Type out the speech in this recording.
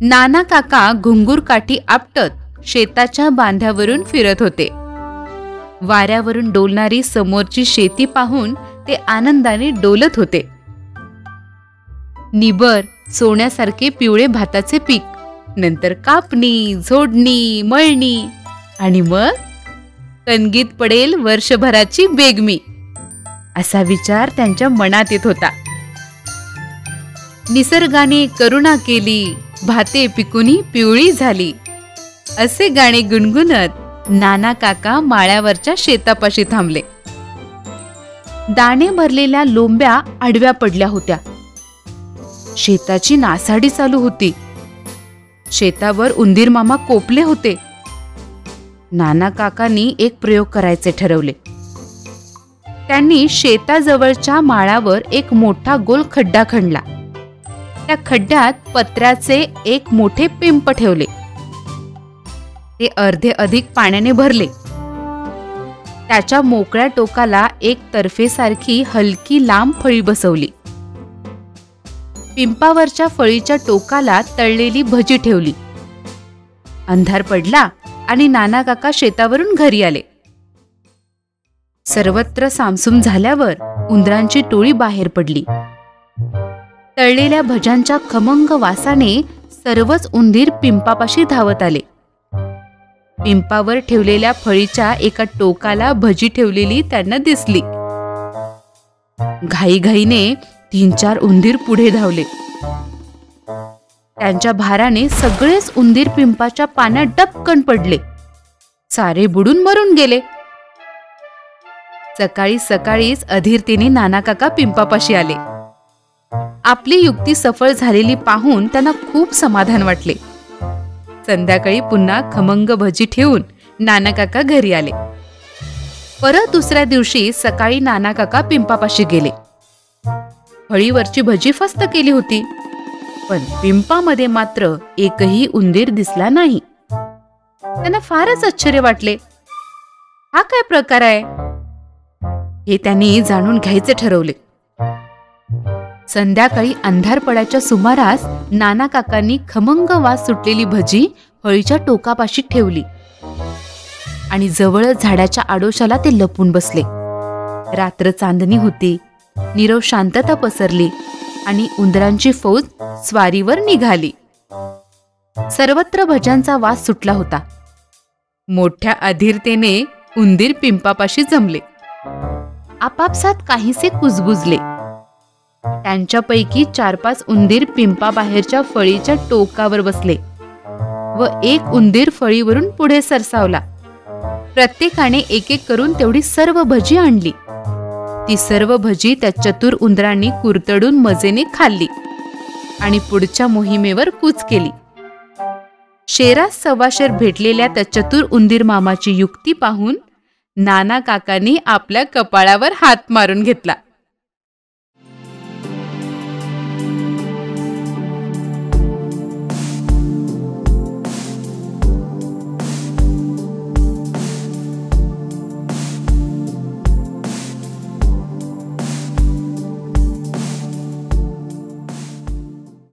नाना काका घुंगूर काठी आपटत शेताच्या बांध्यावरून फिरत होते. वाऱ्यावरून डोलणारी समोरची शेती पाहून ते आनंदाने डोलत होते. निबर सोन्यासारखे पिवळे भाताचे पीक, नंतर कापणी, झोडणी, मळणी आणि मग कणगीत पडेल वर्षभराची बेगमी, असा विचार त्यांच्या मनात येत होता. निसर्गाने करुणा केली, भाते पिकुनी पिवळी झाली, असे गाणे गुणगुणत नाना काका माळ्यावरच्या शेतापाशी थांबले. दाणे भरलेल्या लोंब्या आडव्या पडल्या होत्या. शेताची नासाडी चालू होती. शेतावर उंदीर मामा कोपले होते. नाना काकांनी एक प्रयोग करायचे ठरवले. त्यांनी शेताजवळच्या माळावर एक मोठा गोल खड्डा खणला. त्या खड्ड्यात पत्र्याचे एक मोठे पिंप ठेवले. ते अर्धे अधिक पाण्याने भरले. त्याच्या मोकळ्या टोकाला एक तर्फेसारखी हलकी लांब फळी बसवली. पिंपावरच्या फळीच्या टोकाला तळलेली भजी ठेवली. अंधार पडला आणि नाना काका शेतावरून घरी आले. सर्वत्र सामसूम झाल्यावर उंदरांची टोळी बाहेर पडली. तळलेल्या भज्यांच्या खमंग वासाने सर्वच उंदीर पिंपापाशी धावत आले. पिंपावर ठेवलेल्या फळीच्या एका टोकाला भजी ठेवलेली त्यांना दिसली. घाईघाईने 3-4 उंदीर पुढे धावले. त्यांच्या भाराने सगळेच उंदीर पिंपाच्या पाण्यात डबकन पडले. सारे बुडून मरून गेले. सकाळी सकाळीच अधीरतेने नाना काका पिंपापाशी आले. आपली युक्ती सफळ झालेली पाहून त्यांना खूप समाधान वाटले. संध्याकाळी पुन्हा खमंग भजी ठेवून नाना काका घरी आले. परत दुसऱ्या दिवशी सकाळी नाना काका पिंपापाशी गेले. फळीवरची भजी फस्त केली होती, पण पिंपामध्ये मात्र एकही उंदीर दिसला नाही. त्यांना फारच आश्चर्य वाटले. हा काय प्रकार आहे, हे त्यांनी जाणून घ्यायचे ठरवले. संध्याकाळी अंधार पडायच्या सुमारास नाना काकांनी खमंग वास सुटलेली भजी फळीच्या टोकापाशी ठेवली आणि जवळच झाडाच्या आडोशाला ते लपून बसले. रात्र चांदणी होती. नीरव शांतता पसरली आणि उंदरांची फौज स्वारीवर निघाली. सर्वत्र भज्यांचा वास सुटला होता. मोठ्या अधीरतेने उंदीर पिंपापाशी जमले. आपापसात काहीसे कुजबुजले. त्यांच्यापैकी 4-5 उंदीर पिंपाबाहेरच्या फळीच्या टोकावर बसले व एक उंदीर फळीवरून पुढे सरसावला. प्रत्येकाने एक एक करून तेवढी सर्व भजी आणली. ती सर्व भजी त्या चतुर उंदरांनी कुरतडून मजेने खाल्ली आणि पुढच्या मोहिमेवर कूच केली. शेरास सव्वाशेर भेटलेल्या त्या चतुर उंदीर मामाची युक्ती पाहून नाना काकांनी आपल्या कपाळावर हात मारून घेतला.